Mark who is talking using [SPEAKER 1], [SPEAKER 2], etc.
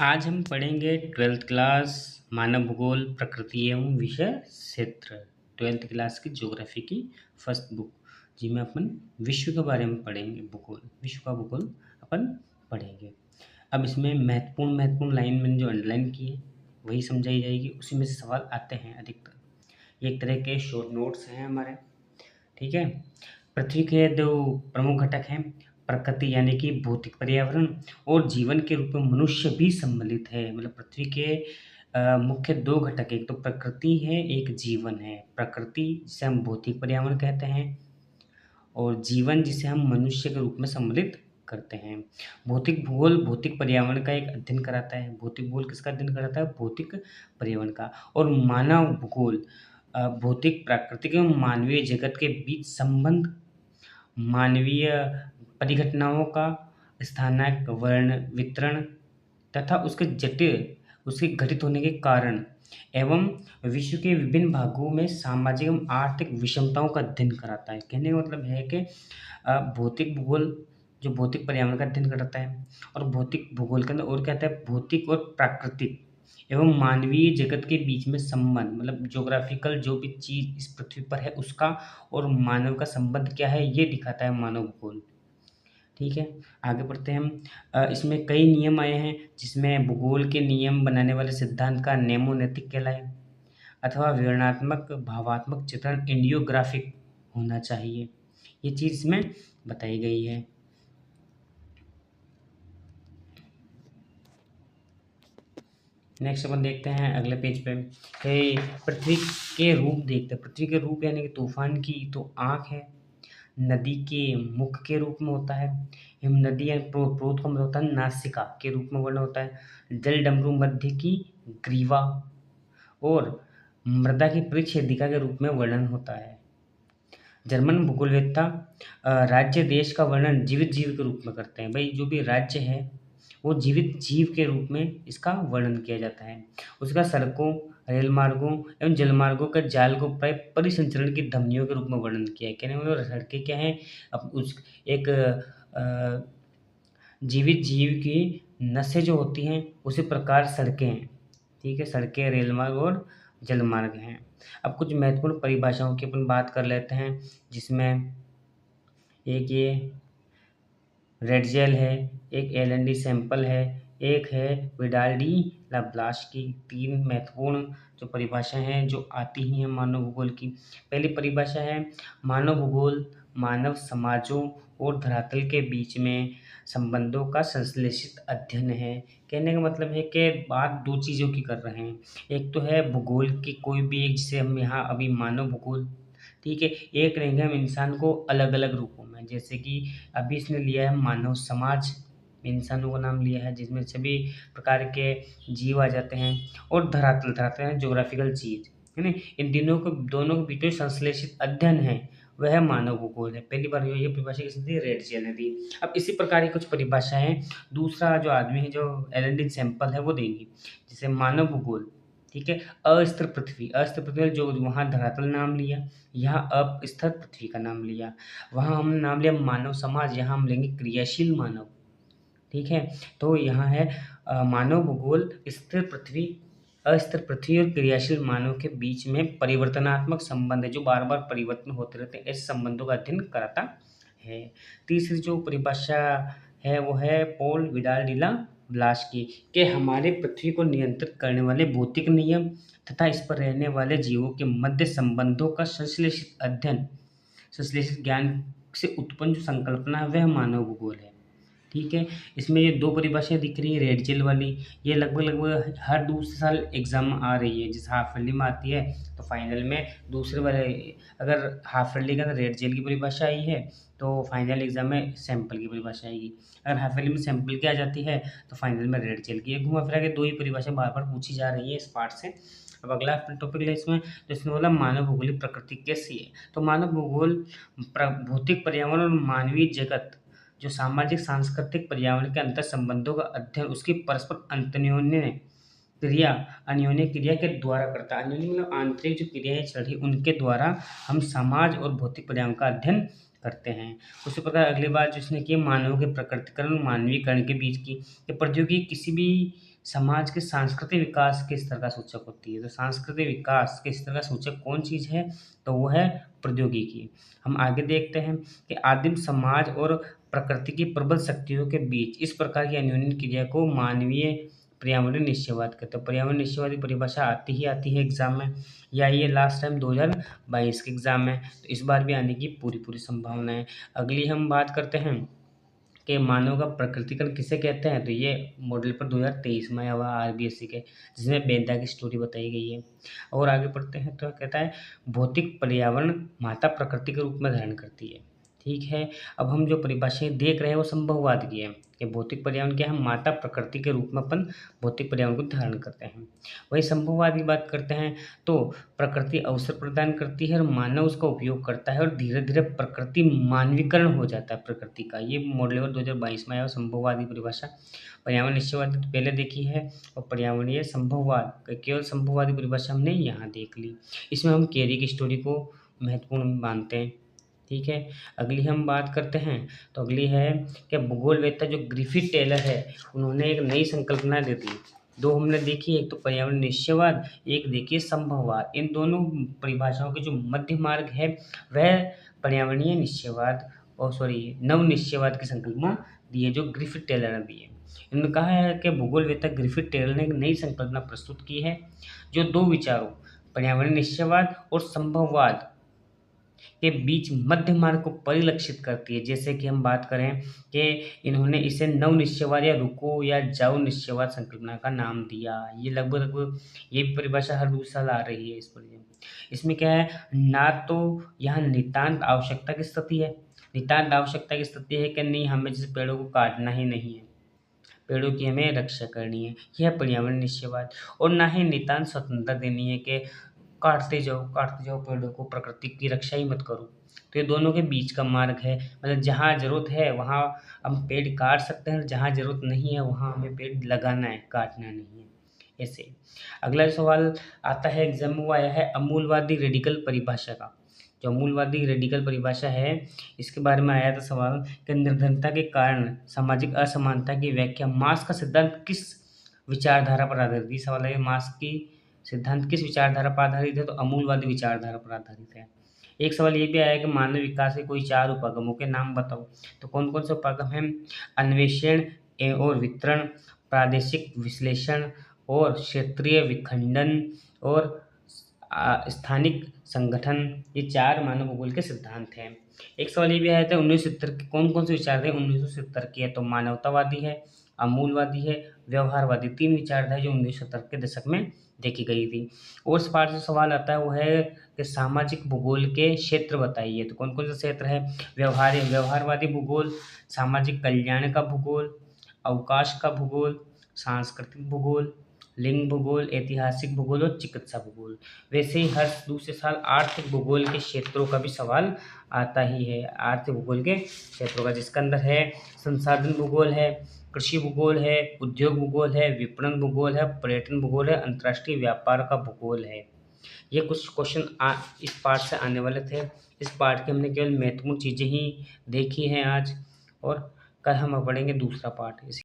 [SPEAKER 1] आज हम पढ़ेंगे 12th क्लास मानव भूगोल प्रकृति एवं विषय क्षेत्र 12th क्लास की ज्योग्राफी की फर्स्ट बुक जिसमें अपन विश्व के बारे में पढ़ेंगे। भूगोल विश्व का भूगोल अपन पढ़ेंगे। अब इसमें महत्वपूर्ण महत्वपूर्ण लाइन मैंने जो अंडरलाइन की है वही समझाई जाएगी, उसी में से सवाल आते हैं अधिकतर। ये एक तरह के शॉर्ट नोट्स हैं हमारे, ठीक है। पृथ्वी के दो प्रमुख घटक हैं, प्रकृति यानी कि भौतिक पर्यावरण और जीवन के रूप में मनुष्य भी सम्मिलित है। मतलब पृथ्वी के मुख्य दो घटक, एक तो प्रकृति है, एक जीवन है। प्रकृति जिसे हम भौतिक पर्यावरण कहते हैं और जीवन जिसे हम मनुष्य के रूप में सम्मिलित करते हैं। भौतिक भूगोल भौतिक पर्यावरण का एक अध्ययन कराता है। भौतिक भूगोल किसका अध्ययन कराता है? भौतिक पर्यावरण का। और मानव भूगोल भौतिक प्राकृतिक एवं मानवीय जगत के बीच संबंध, मानवीय परिघटनाओं का स्थानिक वर्ण वितरण तथा उसके घटित होने के कारण एवं विश्व के विभिन्न भागों में सामाजिक एवं आर्थिक विषमताओं का अध्ययन कराता है। कहने का मतलब है कि भौतिक भूगोल जो भौतिक पर्यावरण का अध्ययन कराता है, और भौतिक भूगोल के अंदर और क्या आता है? भौतिक और प्राकृतिक एवं मानवीय जगत के बीच में संबंध, मतलब ज्योग्राफिकल जो भी चीज़ इस पृथ्वी पर है उसका और मानव का संबंध क्या है, ये दिखाता है मानव भूगोल। ठीक है, आगे बढ़ते हैं हम। इसमें कई नियम आए हैं, जिसमें भूगोल के नियम बनाने वाले सिद्धांत का नेमोनैतिक कहलाए, अथवा विवरणात्मक भावात्मक चित्रण इंडियोग्राफिक होना चाहिए। ये चीज़ इसमें बताई गई है। नेक्स्ट अपन देखते हैं अगले पेज पे कि पृथ्वी के रूप देखते हैं। पृथ्वी के रूप यानी कि तूफान की तो आँख है, नदी के मुख के रूप में होता है, हिम नदी या प्रोत का मतलब होता है नासिका के रूप में वर्ण होता है, जल डमरू मध्य की ग्रीवा और मृदा की परिच्छेदिका के रूप में वर्णन होता है। जर्मन भूगोलवेत्ता राज्य देश का वर्णन जीवित जीव के रूप में करते हैं। भाई जो भी राज्य है वो जीवित जीव के रूप में इसका वर्णन किया जाता है। उसका सड़कों, रेल मार्गों एवं जलमार्गों का जाल को प्राय परिसंचरण की धमनियों के रूप में वर्णन किया है। कहने का मतलब सड़कें क्या हैं? अब उस एक जीवित जीव की नसें जो होती हैं उसी प्रकार सड़कें हैं। ठीक है, सड़कें, रेल मार्ग और जलमार्ग हैं। अब कुछ महत्वपूर्ण परिभाषाओं की अपन बात कर लेते हैं, जिसमें एक ये रेड जेल है, एक एलएनडी सैंपल है, एक है विडाल डी लाप्लास की। तीन महत्वपूर्ण जो परिभाषाएं हैं जो आती ही हैं मानव भूगोल की। पहली परिभाषा है मानव भूगोल मानव समाजों और धरातल के बीच में संबंधों का संश्लेषित अध्ययन है। कहने का मतलब है कि बात दो चीज़ों की कर रहे हैं। एक तो है भूगोल की कोई भी एक, जिसे हम यहाँ अभी मानव भूगोल, ठीक है। एक रहेंगे हम इंसान को अलग अलग रूपों में, जैसे कि अभी इसने लिया है मानव समाज, इंसानों का नाम लिया है जिसमें सभी प्रकार के जीव आ जाते हैं, और धरातल, धरातल है ज्योग्राफिकल चीज है ना। इन दोनों के बीच में संश्लेषित अध्ययन है, वह मानव भूगोल है। पहली बार ये परिभाषा किसने दी? रेड जेल ने दी। अब इसी प्रकार की कुछ परिभाषाएं दूसरा जो आदमी है जो एलन सैंपल है वो देंगी, जैसे मानव भूगोल, ठीक है। अस्थिर पृथ्वी, अस्थिर पृथ्वी जो वहाँ धरातल नाम लिया, यहाँ अस्थिर पृथ्वी का नाम लिया। वहाँ हम नाम लिया मानव समाज, यहाँ हम लेंगे क्रियाशील मानव, ठीक है। तो यहाँ है मानव भूगोल स्थिर पृथ्वी, अस्थिर पृथ्वी और क्रियाशील मानव के बीच में परिवर्तनात्मक संबंध है जो बार बार परिवर्तन होते रहते हैं, ऐसे संबंधों का अध्ययन कराता है। तीसरी जो परिभाषा है वो है पॉल विडाल डिला ब्लास की, कि हमारे पृथ्वी को नियंत्रित करने वाले भौतिक नियम तथा इस पर रहने वाले जीवों के मध्य संबंधों का संश्लेषित अध्ययन, संश्लेषित ज्ञान से उत्पन्न जो संकल्पना है वह मानव भूगोल है। ठीक है, इसमें ये दो परिभाषाएं दिख रही है रेड जेल वाली, ये लगभग लगभग हर दूसरे साल एग्जाम में आ रही है। जैसे हाफ ईयरली में आती है तो फाइनल में दूसरे वाले, अगर हाफ ईयरली के अंदर रेड जेल की परिभाषा आई है तो फाइनल एग्जाम में सैंपल की परिभाषा आएगी। अगर हाफ ईयरली में सैंपल की आ जाती है तो फाइनल में रेड जेल की। घुमा फिरा के दो ही परिभाषा बार बार पूछी जा रही है इस पार्ट से। अब अगला टॉपिक है इसमें, तो इसमें बोला मानव भूगोलिक प्रकृति कैसी है। तो मानव भूगोल भौतिक पर्यावरण और मानवीय जगत जो सामाजिक सांस्कृतिक पर्यावरण के अंतर संबंधों का अध्ययन उसकी परस्पर अन्योन्य क्रिया के द्वारा करता है। अन्योन्य मतलब आंतरिक जो क्रियाएं चल रही उनके द्वारा हम समाज और भौतिक पर्यावरण का अध्ययन करते हैं। उसी प्रकार अगली बात जिसने की मानव के प्रकृतिकरण मानवीकरण के बीच की, कि प्रौद्योगिकी किसी भी समाज के सांस्कृतिक विकास के स्तर का सूचक होती है। तो सांस्कृतिक विकास के स्तर का सूचक कौन चीज़ है? तो वो है प्रौद्योगिकी। हम आगे देखते हैं कि आदिम समाज और प्रकृति की प्रबल शक्तियों के बीच इस प्रकार की अन्योन्य क्रिया को मानवीय पर्यावरण निश्चयवाद कहते हैं। पर्यावरण निश्चयवाद की परिभाषा आती है एग्जाम में, या ये लास्ट टाइम 2022 के एग्जाम में, तो इस बार भी आने की पूरी संभावना है। अगली हम बात करते हैं कि मानव का प्रकृतिकरण किसे कहते हैं, तो ये मॉडल पर 2023 में आया हुआ आरबीएससी के, जिसमें वेदा की स्टोरी बताई गई है। और आगे पढ़ते हैं तो कहता है भौतिक पर्यावरण माता प्रकृति के रूप में धारण करती है। ठीक है, अब हम जो परिभाषाएं देख रहे हैं वो संभववाद की है कि भौतिक पर्यावरण क्या है, हम माता प्रकृति के रूप में अपन भौतिक पर्यावरण को धारण करते हैं। वही संभववाद की बात करते हैं तो प्रकृति अवसर प्रदान करती है और मानव उसका उपयोग करता है और धीरे धीरे प्रकृति मानवीकरण हो जाता है प्रकृति का। ये मॉडल लेवल 2022 में आया संभववादी परिभाषा। पर्यावरण निश्चयवाद तो पहले देखी है और पर्यावरणीय संभववाद केवल संभववादी परिभाषा हमने यहाँ देख ली। इसमें हम केरी की स्टोरी को महत्वपूर्ण मानते हैं। ठीक है, अगली हम बात करते हैं तो अगली है कि भूगोलवेत्ता जो ग्रिफिथ टेलर है उन्होंने एक नई संकल्पना दे दी। दो हमने देखी, एक तो पर्यावरण निश्चयवाद, एक देखिए संभववाद। इन दोनों परिभाषाओं के जो मध्य मार्ग है वह पर्यावरणीय निश्चयवाद और नव निश्चयवाद की संकल्पना दी है जो ग्रिफिथ टेलर ने दी है। इन्होंने कहा है कि भूगोलवेत्ता ग्रिफिथ टेलर ने एक नई संकल्पना प्रस्तुत की है जो दो विचारों पर्यावरण निश्चयवाद और संभववाद के बीच मध्य मार्ग को परिलक्षित करती है। जैसे कि हम बात करें कि इन्होंने इसे नव निश्चयवाद या रुको या जाओ निश्चयवाद संकल्पना का नाम दिया। ये लगभग ये भी परिभाषा हर दूसरे साल आ रही है इस पर। इसमें क्या है, ना तो यहाँ नितांत आवश्यकता की स्थिति है, नितांत आवश्यकता की स्थिति है कि नहीं हमें जैसे पेड़ों को काटना ही नहीं है, पेड़ों की हमें रक्षा करनी है, यह पर्यावरण निश्चयवाद। और ना ही नितांत स्वतंत्रता देनी है कि काटते जाओ पेड़ों को, प्रकृति की रक्षा ही मत करो। तो ये दोनों के बीच का मार्ग है, मतलब जहाँ जरूरत है वहाँ हम पेड़ काट सकते हैं, जहाँ जरूरत नहीं है वहाँ हमें पेड़ लगाना है, काटना नहीं है। ऐसे अगला सवाल आता है एग्जाम में, वो आया है अमूलवादी रेडिकल परिभाषा का। जो अमूलवादी रेडिकल परिभाषा है इसके बारे में आया था सवाल कि निर्धनता के कारण सामाजिक असमानता की व्याख्या मार्क्स का सिद्धांत किस विचारधारा पर आधारित है। सवाल है मार्क्स की सिद्धांत किस विचारधारा पर आधारित है, तो अमूलवादी विचारधारा पर आधारित है। एक सवाल ये भी आया कि मानव विकास के कोई 4 उपागमों के नाम बताओ, तो कौन कौन से उपागम हैं, अन्वेषण और वितरण, प्रादेशिक विश्लेषण और क्षेत्रीय विखंडन और स्थानिक संगठन, ये 4 मानव भूगोल के सिद्धांत हैं। एक सवाल ये भी आया था 1970 के कौन कौन से विचारधारा 1970 की है, तो मानवतावादी है, अमूलवादी है, व्यवहारवादी, 3 विचारधारा जो 1970 के दशक में देखी गई थी। और इस पाठ से सवाल आता है वो है कि सामाजिक भूगोल के क्षेत्र बताइए, तो कौन कौन से क्षेत्र है, व्यवहारवादी भूगोल, सामाजिक कल्याण का भूगोल, अवकाश का भूगोल, सांस्कृतिक भूगोल, लिंग भूगोल, ऐतिहासिक भूगोल और चिकित्सा भूगोल। वैसे ही हर दूसरे साल आर्थिक भूगोल के क्षेत्रों का भी सवाल आता ही है, आर्थिक भूगोल के क्षेत्रों का, जिसके अंदर है संसाधन भूगोल है, कृषि भूगोल है, उद्योग भूगोल है, विपणन भूगोल है, पर्यटन भूगोल है, अंतर्राष्ट्रीय व्यापार का भूगोल है। ये कुछ क्वेश्चन इस पार्ट से आने वाले थे। इस पार्ट के हमने केवल महत्वपूर्ण चीज़ें ही देखी हैं आज, और कल हम पढ़ेंगे दूसरा पार्ट।